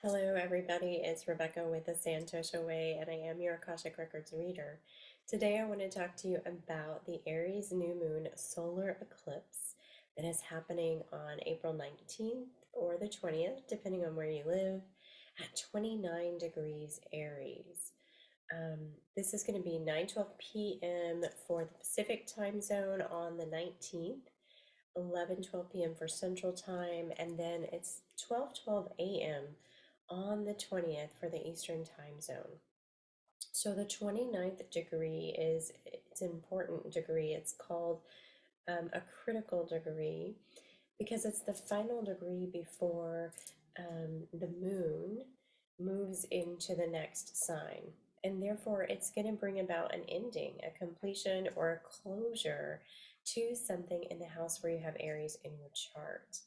Hello, everybody. It's Rebecca with the Santosha Way, and I am your Akashic Records reader. Today, I want to talk to you about the Aries new moon solar eclipse that is happening on April 19th or the 20th, depending on where you live, at 29 degrees Aries. This is going to be 9:12 p.m. for the Pacific time zone on the 19th. 11:12 p.m. for Central Time, and then it's 12:12 a.m. on the 20th for the Eastern Time Zone. So the 29th degree it's an important degree. It's called a critical degree because it's the final degree before the moon moves into the next sign. And therefore, it's going to bring about an ending, a completion, or a closure to something in the house where you have Aries in your chart.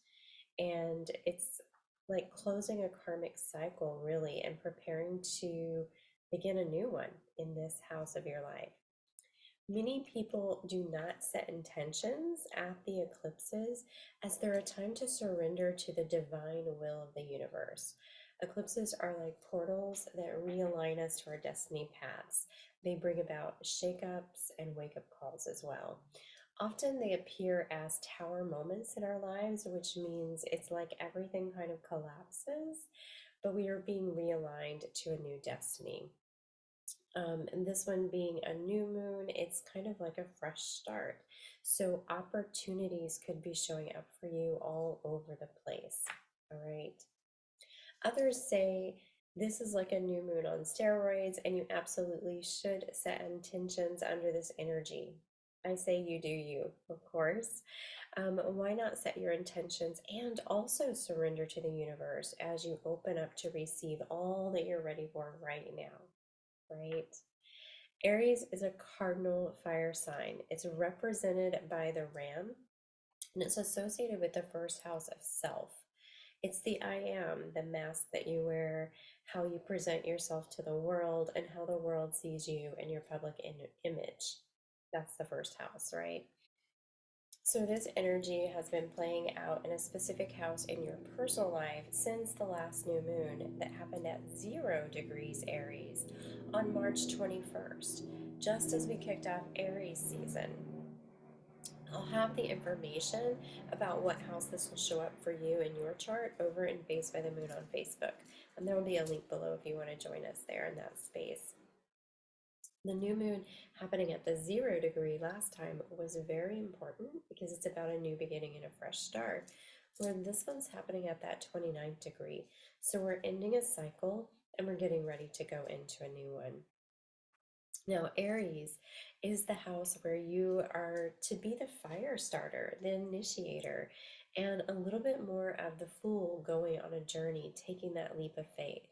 And it's like closing a karmic cycle, really, and preparing to begin a new one in this house of your life. Many people do not set intentions at the eclipses as they're a time to surrender to the divine will of the universe. Eclipses are like portals that realign us to our destiny paths. They bring about shakeups and wake up calls as well. Often they appear as tower moments in our lives, which means it's like everything kind of collapses, but we are being realigned to a new destiny. And this one being a new moon, it's kind of like a fresh start. So opportunities could be showing up for you all over the place. All right. Others say this is like a new moon on steroids, and you absolutely should set intentions under this energy. I say you do you, of course. Why not set your intentions and also surrender to the universe as you open up to receive all that you're ready for right now, right? Aries is a cardinal fire sign. It's represented by the ram, and it's associated with the first house of self. It's the I am, the mask that you wear, how you present yourself to the world, and how the world sees you and your public image. That's the first house, right? So, this energy has been playing out in a specific house in your personal life since the last new moon that happened at 0 degrees Aries on March 21st, just as we kicked off Aries season. I'll have the information about what house this will show up for you in your chart over in Phased by the Moon on Facebook. And there will be a link below if you want to join us there in that space. The new moon happening at the 0 degree last time was very important because it's about a new beginning and a fresh start. Where this one's happening at that 29th degree. So we're ending a cycle and we're getting ready to go into a new one. Now, Aries is the house where you are to be the fire starter, the initiator, and a little bit more of the fool going on a journey, taking that leap of faith.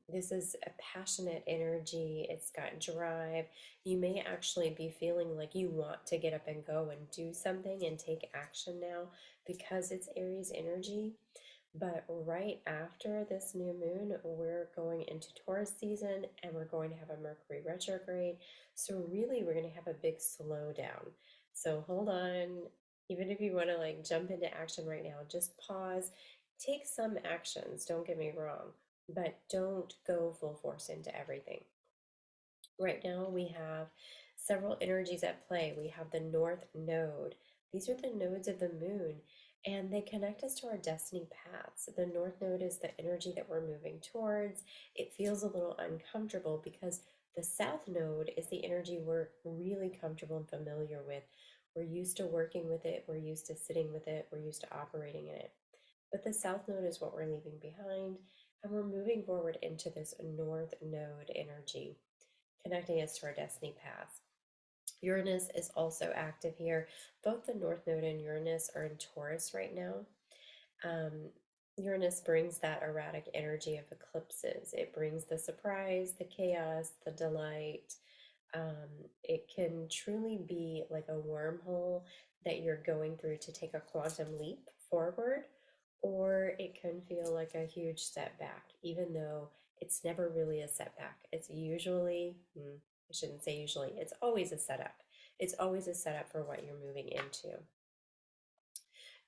This is a passionate energy. It's got drive. You may actually be feeling like you want to get up and go and do something and take action now because it's Aries energy. But right after this new moon, we're going into Taurus season and we're going to have a Mercury retrograde. So, really, we're going to have a big slowdown. So, hold on. Even if you want to like jump into action right now, just pause, take some actions. Don't get me wrong, but don't go full force into everything. Right now, we have several energies at play. We have the North Node. These are the nodes of the moon, and they connect us to our destiny paths. The North Node is the energy that we're moving towards. It feels a little uncomfortable because the South Node is the energy we're really comfortable and familiar with. We're used to working with it, we're used to sitting with it, we're used to operating in it. But the South Node is what we're leaving behind, and we're moving forward into this North Node energy, connecting us to our destiny path. Uranus is also active here. Both the North Node and Uranus are in Taurus right now. Um, Uranus brings that erratic energy of eclipses. It brings the surprise, the chaos, the delight. It can truly be like a wormhole that you're going through to take a quantum leap forward, or it can feel like a huge setback, even though it's never really a setback. It's usually, I shouldn't say usually, it's always a setup. It's always a setup for what you're moving into.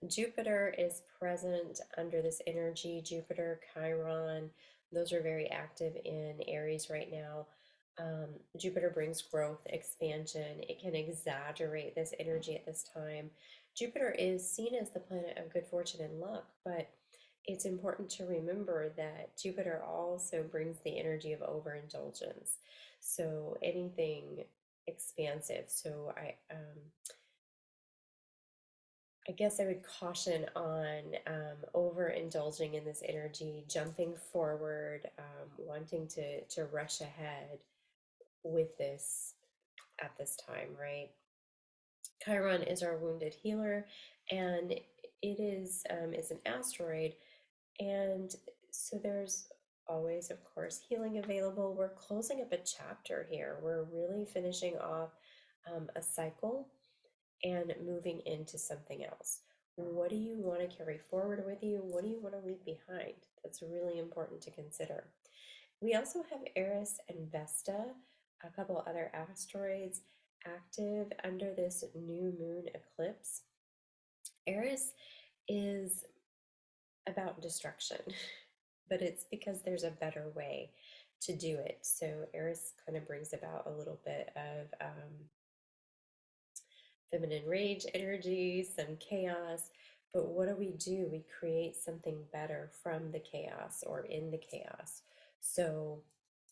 Jupiter is present under this energy. Jupiter, Chiron, those are very active in Aries right now. Jupiter brings growth, expansion. It can exaggerate this energy at this time. Jupiter is seen as the planet of good fortune and luck, but it's important to remember that Jupiter also brings the energy of overindulgence. So anything expansive. I guess I would caution on overindulging in this energy, jumping forward, wanting to rush ahead with this at this time, right? Chiron is our wounded healer, and it's an asteroid, and so there's always, of course, healing available. We're closing up a chapter here. We're really finishing off a cycle and moving into something else. What do you want to carry forward with you? What do you want to leave behind? That's really important to consider. We also have Eris and Vesta, a couple other asteroids active under this new moon eclipse. Eris is about destruction, but it's because there's a better way to do it. So Eris kind of brings about a little bit of feminine rage energy, some chaos. But what do? We create something better from the chaos or in the chaos. So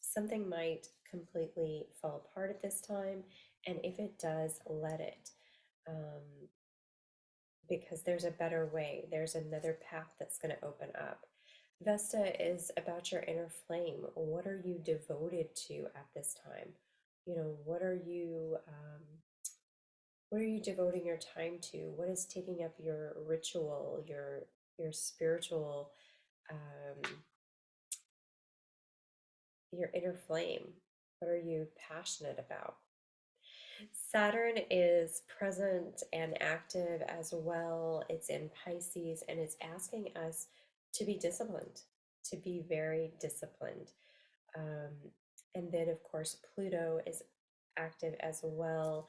something might completely fall apart at this time. And if it does, let it. Um, because there's a better way. There's another path that's going to open up. Vesta is about your inner flame. What are you devoted to at this time? You know, what are you devoting your time to? What is taking up your ritual, your spiritual, um, your inner flame? What are you passionate about? Saturn is present and active as well. It's in Pisces and it's asking us to be disciplined, to be very disciplined. Um, and then, of course, Pluto is active as well.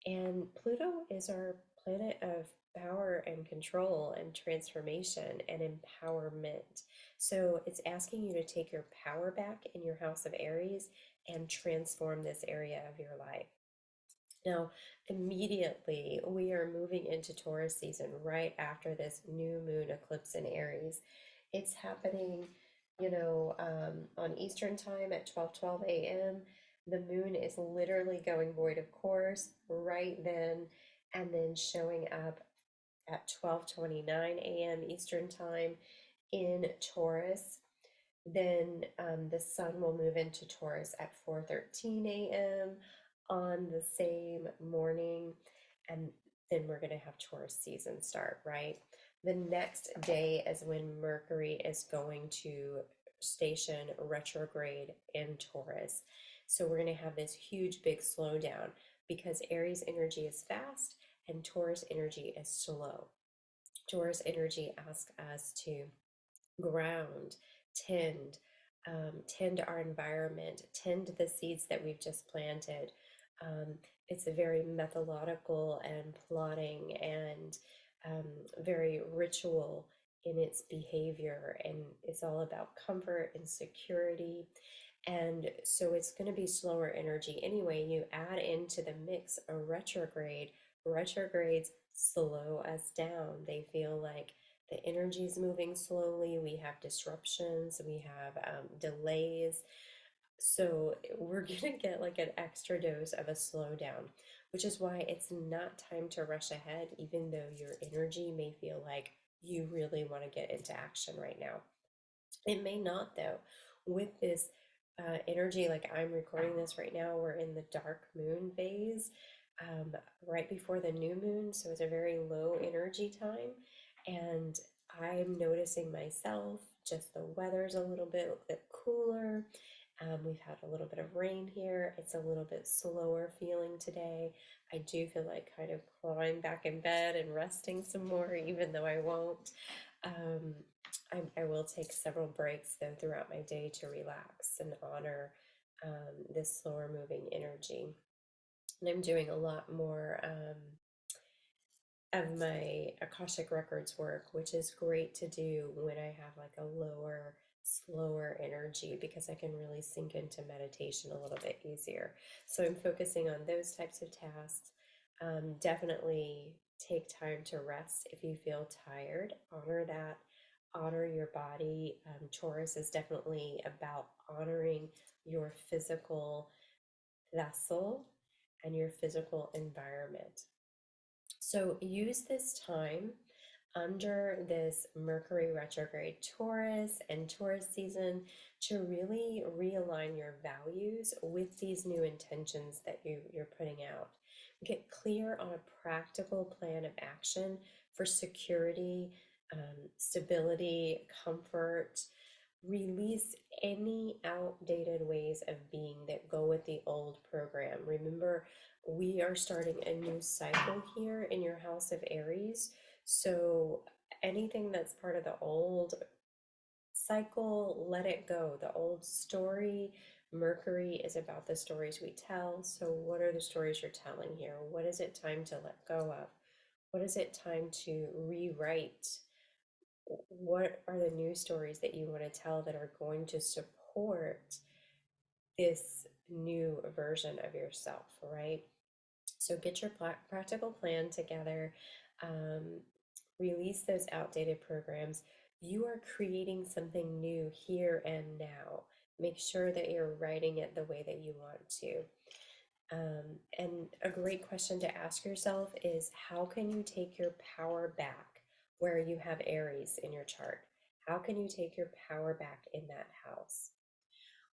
And Pluto is our planet of power and control and transformation and empowerment. So it's asking you to take your power back in your house of Aries and transform this area of your life. Now, immediately we are moving into Taurus season right after this new moon eclipse in Aries. It's happening, on Eastern time at 12:12 a.m. The moon is literally going void of course right then, and then showing up at 12:29 a.m. Eastern time in Taurus. Then the sun will move into Taurus at 4:13 a.m. on the same morning, and then we're going to have Taurus season start, right? The next day is when Mercury is going to station retrograde in Taurus. So we're going to have this huge big slowdown because Aries energy is fast and Taurus energy is slow. Taurus energy asks us to ground, tend, tend our environment, tend the seeds that we've just planted. Um, it's a very methodical and plotting and um, very ritual in its behavior, and it's all about comfort and security. And so it's going to be slower energy anyway. You add into the mix a retrograde. Retrogrades slow us down. They feel like the energy is moving slowly. We have disruptions. We have delays. So we're going to get like an extra dose of a slowdown, which is why it's not time to rush ahead, even though your energy may feel like you really want to get into action right now. It may not, though. With this energy, like I'm recording this right now, we're in the dark moon phase right before the new moon. So it's a very low energy time. And I'm noticing myself, just the weather's a little bit cooler. We've had a little bit of rain here. It's a little bit slower feeling today. I do feel like kind of clawing back in bed and resting some more, even though I won't. Um, I will take several breaks though throughout my day to relax and honor this slower moving energy. And I'm doing a lot more of my Akashic Records work, which is great to do when I have like a lower, slower energy because I can really sink into meditation a little bit easier. So I'm focusing on those types of tasks. Definitely take time to rest if you feel tired. Honor that. Honor your body. Taurus is definitely about honoring your physical vessel and your physical environment. So use this time under this Mercury retrograde Taurus and Taurus season to really realign your values with these new intentions that you're putting out. Get clear on a practical plan of action for security, stability, comfort. Release any outdated ways of being that go with the old program. Remember, we are starting a new cycle here in your house of Aries. So anything that's part of the old cycle, let it go. The old story, Mercury is about the stories we tell. So what are the stories you're telling here? What is it time to let go of? What is it time to rewrite? What are the new stories that you want to tell that are going to support this new version of yourself, right? So get your practical plan together, um, release those outdated programs. You are creating something new here and now. Make sure that you're writing it the way that you want to. And a great question to ask yourself is how can you take your power back where you have Aries in your chart? How can you take your power back in that house?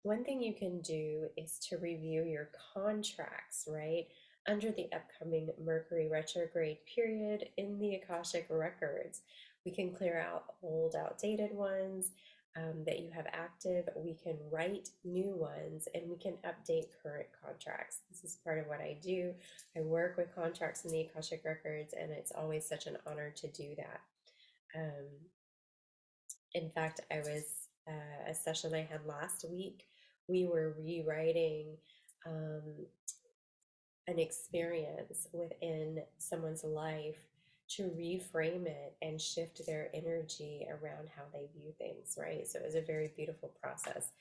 One thing you can do is to review your contracts, right? Under the upcoming Mercury retrograde period in the Akashic records. We can clear out old, outdated ones that you have active. We can write new ones and we can update current contracts. This is part of what I do. I work with contracts in the Akashic records, and it's always such an honor to do that. Um, in fact, I was a session I had last week. We were rewriting um, an experience within someone's life to reframe it and shift their energy around how they view things, right? So it was a very beautiful process.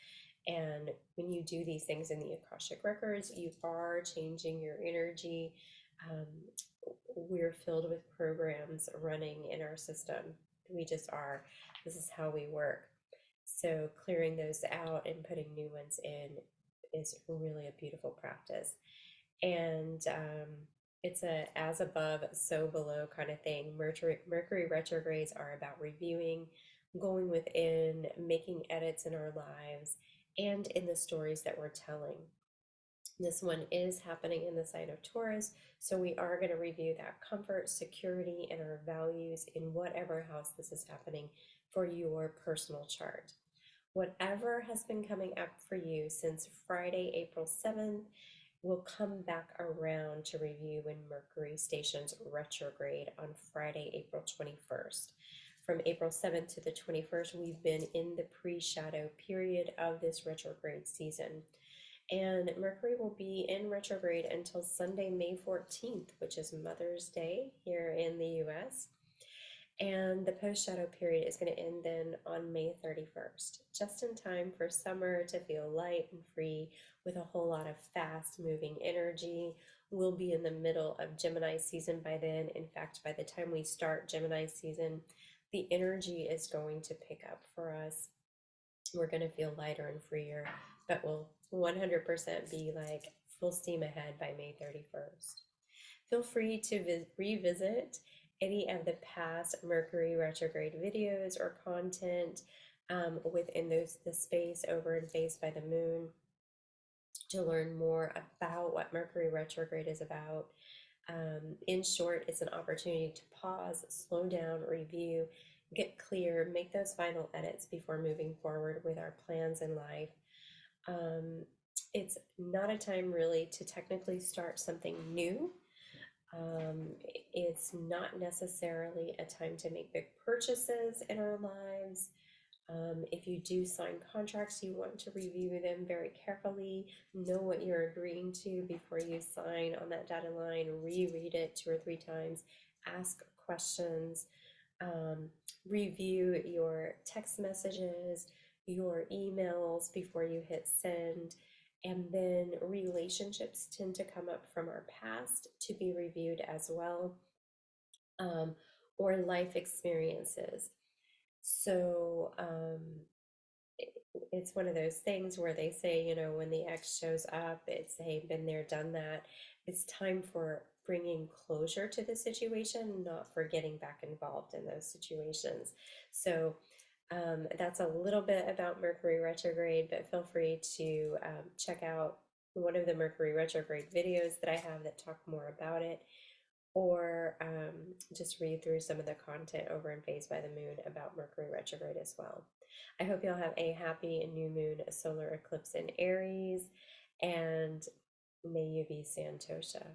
And when you do these things in the Akashic Records, you are changing your energy. Um, we're filled with programs running in our system. We just are. This is how we work. So clearing those out and putting new ones in is really a beautiful practice. And it's a as above, so below kind of thing. Mercury retrogrades are about reviewing, going within, making edits in our lives and in the stories that we're telling. This one is happening in the sign of Taurus, so we are going to review that comfort, security, and our values in whatever house this is happening for your personal chart. Whatever has been coming up for you since Friday, April 7th, will come back around to review when Mercury stations retrograde on Friday, April 21st. From April 7th to the 21st, we've been in the pre-shadow period of this retrograde season. And Mercury will be in retrograde until Sunday, May 14th, which is Mother's Day here in the US. And the post shadow period is going to end then on May 31st, just in time for summer to feel light and free with a whole lot of fast moving energy. We'll be in the middle of Gemini season by then. In fact, by the time we start Gemini season, the energy is going to pick up for us. We're going to feel lighter and freer, but we'll 100% be like full steam ahead by May 31st. Feel free to revisit any of the past Mercury retrograde videos or content within the space over and Phased by the Moon to learn more about what Mercury retrograde is about. In short, it's an opportunity to pause, slow down, review, get clear, make those final edits before moving forward with our plans in life. It's not a time really to technically start something new. It's not necessarily a time to make big purchases in our lives. If you do sign contracts, you want to review them very carefully, know what you're agreeing to before you sign on that dotted line, reread it 2 or 3 times, ask questions, um, review your text messages, your emails before you hit send. And then relationships tend to come up from our past to be reviewed as well, um, or life experiences. So it's one of those things where they say, when the ex shows up, it's, hey, been there, done that. It's time for bringing closure to the situation, not for getting back involved in those situations. So that's a little bit about Mercury retrograde, but feel free to check out one of the Mercury retrograde videos that I have that talk more about it, or just read through some of the content over in Phase by the Moon about Mercury retrograde as well. I hope you'll have a happy new moon solar eclipse in Aries, and may you be Santosha.